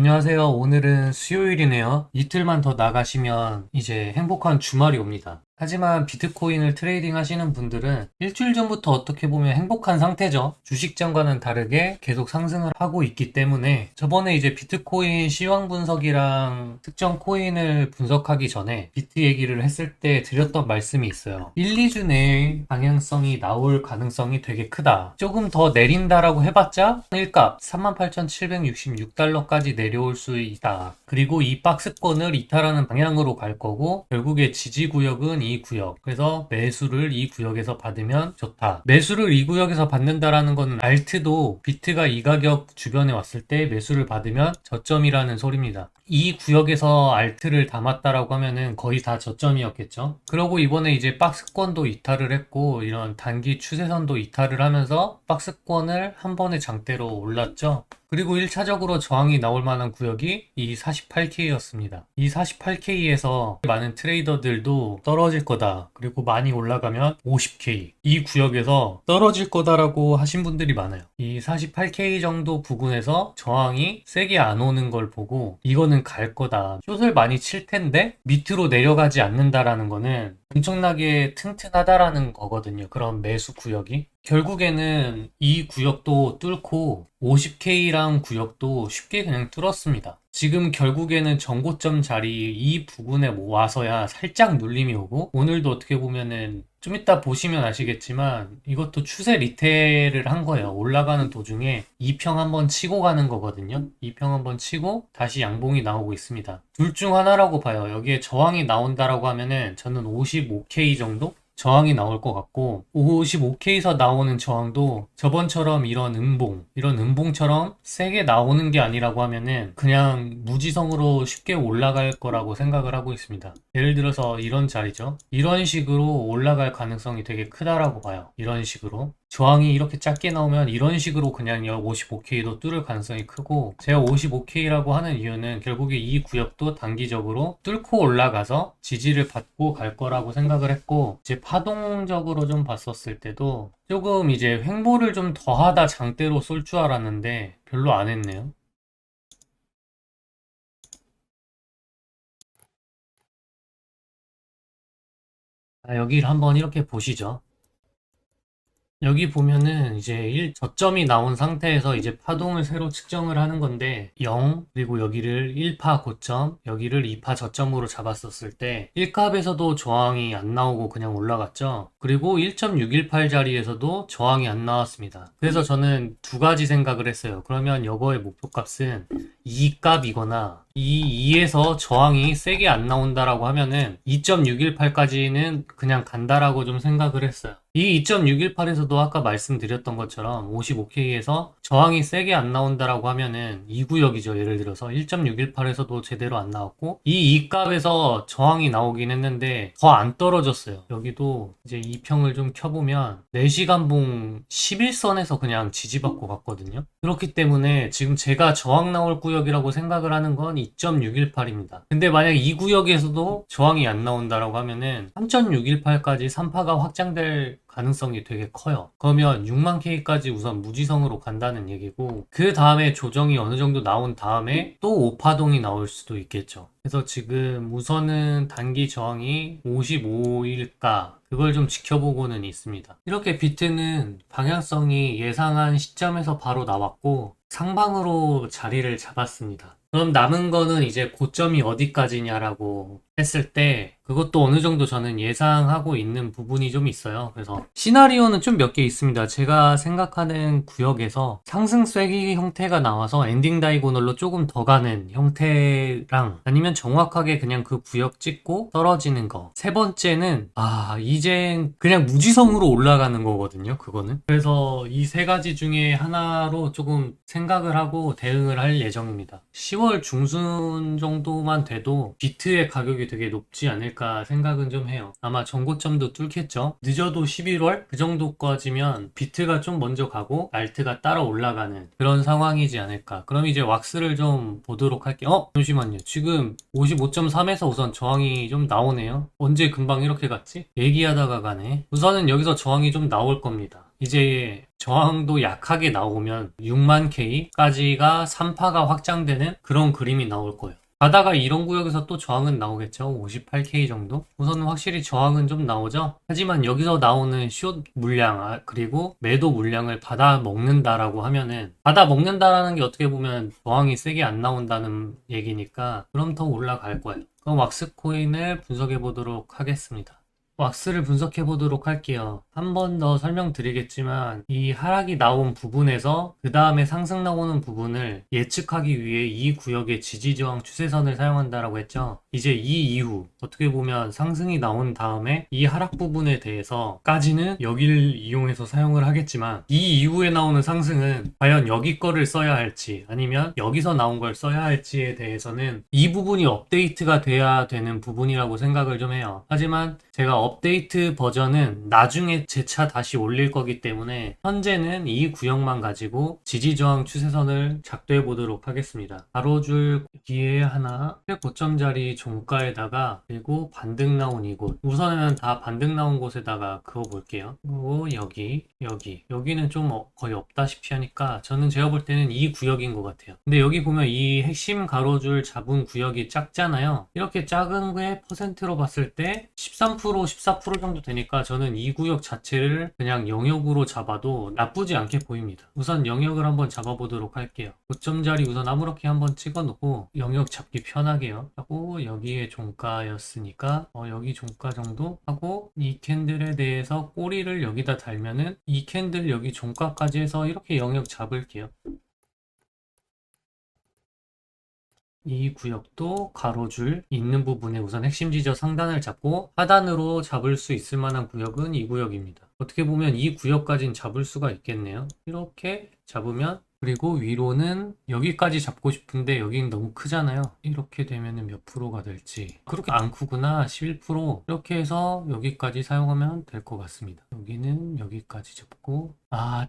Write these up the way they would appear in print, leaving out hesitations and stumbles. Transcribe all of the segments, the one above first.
안녕하세요. 오늘은 수요일이네요. 이틀만 더 나가시면 이제 행복한 주말이 옵니다. 하지만 비트코인을 트레이딩 하시는 분들은 일주일 전부터 어떻게 보면 행복한 상태죠. 주식장과는 다르게 계속 상승을 하고 있기 때문에 저번에 이제 비트코인 시황 분석이랑 특정 코인을 분석하기 전에 비트 얘기를 했을 때 드렸던 말씀이 있어요. 1, 2주 내에 방향성이 나올 가능성이 되게 크다. 조금 더 내린다라고 해봤자 일값 38,766달러까지 내려올 수 있다. 그리고 이 박스권을 이탈하는 방향으로 갈 거고 결국에 지지 구역은 이 구역. 그래서 매수를 이 구역에서 받으면 좋다. 매수를 이 구역에서 받는다라는 거는 알트도 비트가 이 가격 주변에 왔을 때 매수를 받으면 저점이라는 소리입니다. 이 구역에서 알트를 담았다라고 하면은 거의 다 저점이었겠죠. 그러고 이번에 이제 박스권도 이탈을 했고 이런 단기 추세선도 이탈을 하면서 박스권을 한 번에 장대로 올랐죠. 그리고 1차적으로 저항이 나올 만한 구역이 이 48K였습니다. 이 48K에서 많은 트레이더들도 떨어질 거다. 그리고 많이 올라가면 50K. 이 구역에서 떨어질 거다라고 하신 분들이 많아요. 이 48K 정도 부근에서 저항이 세게 안 오는 걸 보고 이거는 갈 거다. 숏을 많이 칠 텐데 밑으로 내려가지 않는다라는 거는 엄청나게 튼튼하다라는 거거든요. 그런 매수 구역이. 결국에는 이 구역도 뚫고 50K랑 구역도 쉽게 그냥 뚫었습니다. 지금 결국에는 전고점 자리 이 부분에 와서야 살짝 눌림이 오고 오늘도 어떻게 보면은 좀 이따 보시면 아시겠지만 이것도 추세 리테일을 한 거예요. 올라가는 도중에 2평 한번 치고 가는 거거든요. 2평 한번 치고 다시 양봉이 나오고 있습니다. 둘 중 하나라고 봐요. 여기에 저항이 나온다라고 하면은 저는 55K 정도? 저항이 나올 것 같고 55K에서 나오는 저항도 저번처럼 이런 음봉처럼 세게 나오는 게 아니라고 하면은 그냥 무지성으로 쉽게 올라갈 거라고 생각을 하고 있습니다. 예를 들어서 이런 자리죠. 이런 식으로 올라갈 가능성이 되게 크다라고 봐요. 이런 식으로. 저항이 이렇게 작게 나오면 이런 식으로 그냥 55K도 뚫을 가능성이 크고 제가 55K라고 하는 이유는 결국에 이 구역도 단기적으로 뚫고 올라가서 지지를 받고 갈 거라고 생각을 했고 이제 파동적으로 좀 봤었을 때도 조금 이제 횡보를 좀 더하다 장대로 쏠 줄 알았는데 별로 안 했네요. 여기를 한번 이렇게 보시죠. 여기 보면은 이제 저점이 나온 상태에서 이제 파동을 새로 측정을 하는 건데 0 그리고 여기를 1파 고점 여기를 2파 저점으로 잡았었을 때 1값에서도 저항이 안 나오고 그냥 올라갔죠. 그리고 1.618 자리에서도 저항이 안 나왔습니다. 그래서 저는 두 가지 생각을 했어요. 그러면 이거의 목표값은 2값이거나 이 2에서 저항이 세게 안 나온다라고 하면은 2.618까지는 그냥 간다라고 좀 생각을 했어요. 이 2.618에서도 아까 말씀드렸던 것처럼 55K에서 저항이 세게 안 나온다라고 하면은 이 구역이죠. 예를 들어서 1.618에서도 제대로 안 나왔고 이 값에서 저항이 나오긴 했는데 더 안 떨어졌어요. 여기도 이제 이 평을 좀 켜보면 4시간봉 11선에서 그냥 지지받고 갔거든요. 그렇기 때문에 지금 제가 저항 나올 구역이라고 생각을 하는 건 2.618입니다. 근데 만약 이 구역에서도 저항이 안 나온다라고 하면은 3.618까지 3파가 확장될 가능성이 되게 커요. 그러면 6만 K까지 우선 무지성으로 간다는 얘기고 그 다음에 조정이 어느 정도 나온 다음에 또 5파동이 나올 수도 있겠죠. 그래서 지금 우선은 단기 저항이 55일까 그걸 좀 지켜보고는 있습니다. 이렇게 비트는 방향성이 예상한 시점에서 바로 나왔고 상방으로 자리를 잡았습니다. 그럼 남은 거는 이제 고점이 어디까지냐라고 했을 때 그것도 어느 정도 저는 예상하고 있는 부분이 좀 있어요. 그래서 시나리오는 좀 몇 개 있습니다. 제가 생각하는 구역에서 상승 쐐기 형태가 나와서 엔딩 다이고널로 조금 더 가는 형태랑 아니면 정확하게 그냥 그 구역 찍고 떨어지는 거. 세 번째는 이젠 그냥 무지성으로 올라가는 거거든요. 그거는. 그래서 이 세 가지 중에 하나로 조금 생각을 하고 대응을 할 예정입니다. 10월 중순 정도만 돼도 비트의 가격이 되게 높지 않을까 생각은 좀 해요. 아마 전고점도 뚫겠죠. 늦어도 11월 그 정도까지면 비트가 좀 먼저 가고 알트가 따라 올라가는 그런 상황이지 않을까. 그럼 이제 왁스를 좀 보도록 할게요. 잠시만요. 지금 55.3에서 우선 저항이 좀 나오네요. 언제 금방 이렇게 갔지? 얘기하다가 가네. 우선은 여기서 저항이 좀 나올 겁니다. 이제 저항도 약하게 나오면 6만 K까지가 3파가 확장되는 그런 그림이 나올 거예요. 가다가 이런 구역에서 또 저항은 나오겠죠. 58K 정도? 우선은 확실히 저항은 좀 나오죠. 하지만 여기서 나오는 숏 물량, 그리고 매도 물량을 받아 먹는다라고 하면은, 받아 먹는다라는 게 어떻게 보면 저항이 세게 안 나온다는 얘기니까, 그럼 더 올라갈 거예요. 그럼 왁스 코인을 분석해 보도록 하겠습니다. 왁스를 분석해 보도록 할게요. 한 번 더 설명드리겠지만 이 하락이 나온 부분에서 그 다음에 상승 나오는 부분을 예측하기 위해 이 구역의 지지저항 추세선을 사용한다라고 했죠. 이제 이 이후 어떻게 보면 상승이 나온 다음에 이 하락 부분에 대해서까지는 여기를 이용해서 사용을 하겠지만 이 이후에 나오는 상승은 과연 여기 거를 써야 할지 아니면 여기서 나온 걸 써야 할지에 대해서는 이 부분이 업데이트가 돼야 되는 부분이라고 생각을 좀 해요. 하지만 제가 업데이트 버전은 나중에 재차 다시 올릴 거기 때문에 현재는 이 구역만 가지고 지지저항 추세선을 작도해 보도록 하겠습니다. 가로줄 뒤에 하나, 고점 자리 종가에다가 그리고 반등 나온 이곳, 우선은 다 반등 나온 곳에다가 그어 볼게요. 그리고 여기는 좀 거의 없다시피 하니까 저는 제가 볼 때는 이 구역인 것 같아요. 근데 여기 보면 이 핵심 가로줄 잡은 구역이 작잖아요. 이렇게 작은 게 퍼센트로 봤을 때 13%, 14% 정도 되니까 저는 이 구역 자체를 그냥 영역으로 잡아도 나쁘지 않게 보입니다. 우선 영역을 한번 잡아보도록 할게요. 고점 자리 우선 아무렇게 한번 찍어놓고 영역 잡기 편하게요. 하고 여기에 종가였으니까 여기 종가 정도 하고 이 캔들에 대해서 꼬리를 여기다 달면은 이 캔들 여기 종가까지 해서 이렇게 영역 잡을게요. 이 구역도 가로줄 있는 부분에 우선 핵심 지저 상단을 잡고 하단으로 잡을 수 있을 만한 구역은 이 구역입니다. 어떻게 보면 이 구역까지는 잡을 수가 있겠네요. 이렇게 잡으면 그리고 위로는 여기까지 잡고 싶은데 여기는 너무 크잖아요. 이렇게 되면 몇 프로가 될지 그렇게 안 크구나. 11% 이렇게 해서 여기까지 사용하면 될 것 같습니다. 여기는 여기까지 잡고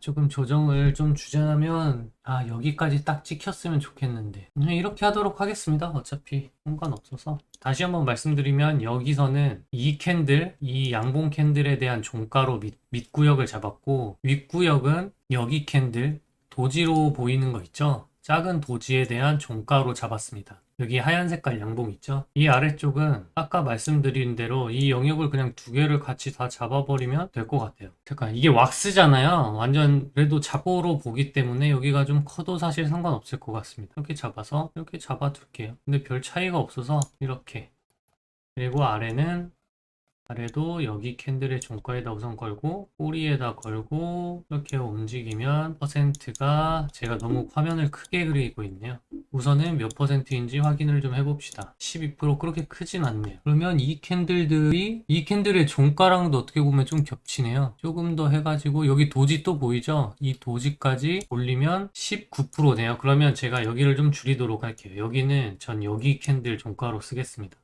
조금 조정을 좀 주자면 여기까지 딱 찍혔으면 좋겠는데 이렇게 하도록 하겠습니다. 어차피 상관없어서 다시 한번 말씀드리면 여기서는 이 캔들, 이 양봉 캔들에 대한 종가로 밑구역을 잡았고 윗구역은 여기 캔들 도지로 보이는 거 있죠? 작은 도지에 대한 종가로 잡았습니다. 여기 하얀 색깔 양봉 있죠? 이 아래쪽은 아까 말씀드린 대로 이 영역을 그냥 두 개를 같이 다 잡아버리면 될 것 같아요. 잠깐 이게 왁스잖아요. 완전 그래도 잡고로 보기 때문에 여기가 좀 커도 사실 상관없을 것 같습니다. 이렇게 잡아서 이렇게 잡아둘게요. 근데 별 차이가 없어서 이렇게 그리고 아래도 여기 캔들의 종가에다 우선 걸고 꼬리에다 걸고 이렇게 움직이면 퍼센트가 제가 너무 화면을 크게 그리고 있네요. 우선은 몇 퍼센트인지 확인을 좀 해봅시다. 12% 그렇게 크진 않네요. 그러면 이 캔들들이 이 캔들의 종가랑도 어떻게 보면 좀 겹치네요. 조금 더 해가지고 여기 도지 또 보이죠? 이 도지까지 올리면 19%네요. 그러면 제가 여기를 좀 줄이도록 할게요. 여기는 전 여기 캔들 종가로 쓰겠습니다.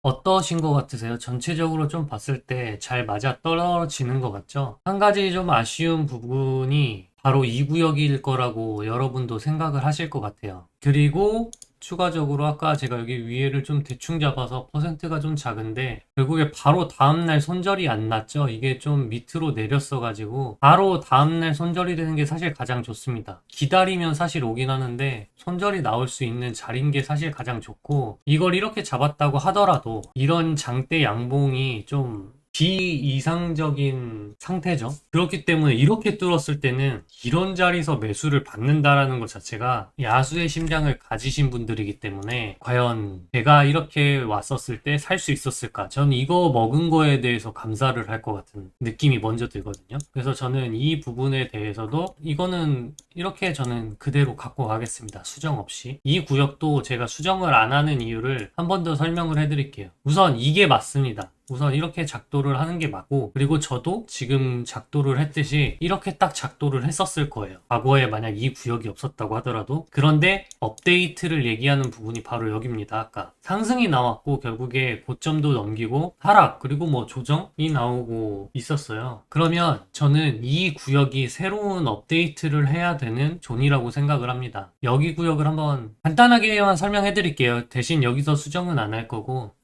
어떠신 것 같으세요? 전체적으로 좀 봤을 때 잘 맞아 떨어지는 것 같죠? 한 가지 좀 아쉬운 부분이 바로 이 구역일 거라고 여러분도 생각을 하실 것 같아요. 그리고 추가적으로 아까 제가 여기 위에를 좀 대충 잡아서 퍼센트가 좀 작은데 결국에 바로 다음날 손절이 안 났죠. 이게 좀 밑으로 내렸어 가지고 바로 다음날 손절이 되는 게 사실 가장 좋습니다. 기다리면 사실 오긴 하는데 손절이 나올 수 있는 자리인 게 사실 가장 좋고 이걸 이렇게 잡았다고 하더라도 이런 장대 양봉이 좀 비이상적인 상태죠. 그렇기 때문에 이렇게 뚫었을 때는 이런 자리에서 매수를 받는다라는 것 자체가 야수의 심장을 가지신 분들이기 때문에 과연 제가 이렇게 왔었을 때 살 수 있었을까? 전 이거 먹은 거에 대해서 감사를 할 것 같은 느낌이 먼저 들거든요. 그래서 저는 이 부분에 대해서도 이거는 이렇게 저는 그대로 갖고 가겠습니다. 수정 없이. 이 구역도 제가 수정을 안 하는 이유를 한 번 더 설명을 해드릴게요. 우선 이게 맞습니다. 우선 이렇게 작도를 하는 게 맞고 그리고 저도 지금 작도를 했듯이 이렇게 딱 작도를 했었을 거예요. 과거에 만약 이 구역이 없었다고 하더라도 그런데 업데이트를 얘기하는 부분이 바로 여기입니다. 아까 상승이 나왔고 결국에 고점도 넘기고 하락 그리고 뭐 조정이 나오고 있었어요. 그러면 저는 이 구역이 새로운 업데이트를 해야 되는 존이라고 생각을 합니다. 여기 구역을 한번 간단하게만 설명해 드릴게요. 대신 여기서 수정은 안 할 거고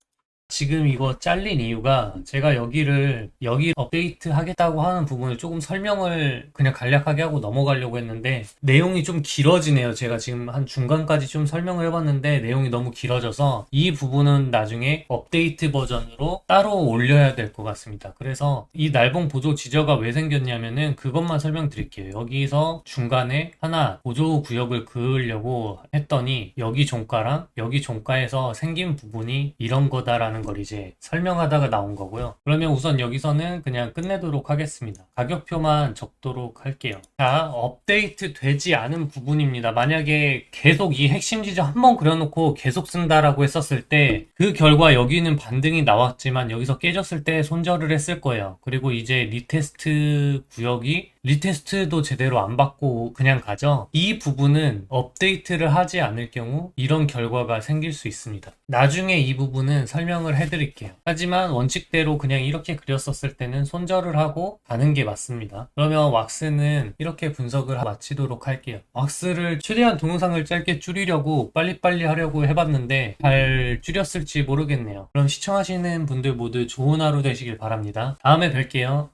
지금 이거 잘린 이유가 제가 여기 업데이트 하겠다고 하는 부분을 조금 설명을 그냥 간략하게 하고 넘어가려고 했는데 내용이 좀 길어지네요. 제가 지금 한 중간까지 좀 설명을 해봤는데 내용이 너무 길어져서 이 부분은 나중에 업데이트 버전으로 따로 올려야 될 것 같습니다. 그래서 이 날봉 보조 지저가 왜 생겼냐면은 그것만 설명드릴게요. 여기서 중간에 하나 보조 구역을 그으려고 했더니 여기 종가랑 여기 종가에서 생긴 부분이 이런 거다라는 걸 이제 설명하다가 나온 거고요. 그러면 우선 여기서는 그냥 끝내도록 하겠습니다. 가격표만 적도록 할게요. 자, 업데이트 되지 않은 부분입니다. 만약에 계속 이 핵심 지점 한번 그려놓고 계속 쓴다라고 했었을 때 그 결과 여기는 반등이 나왔지만 여기서 깨졌을 때 손절을 했을 거예요. 그리고 이제 리테스트 구역이 리테스트도 제대로 안 받고 그냥 가죠. 이 부분은 업데이트를 하지 않을 경우 이런 결과가 생길 수 있습니다. 나중에 이 부분은 설명을 해드릴게요. 하지만 원칙대로 그냥 이렇게 그렸었을 때는 손절을 하고 가는 게 맞습니다. 그러면 왁스는 이렇게 분석을 마치도록 할게요. 왁스를 최대한 동영상을 짧게 줄이려고 빨리빨리 하려고 해봤는데 잘 줄였을지 모르겠네요. 그럼 시청하시는 분들 모두 좋은 하루 되시길 바랍니다. 다음에 뵐게요.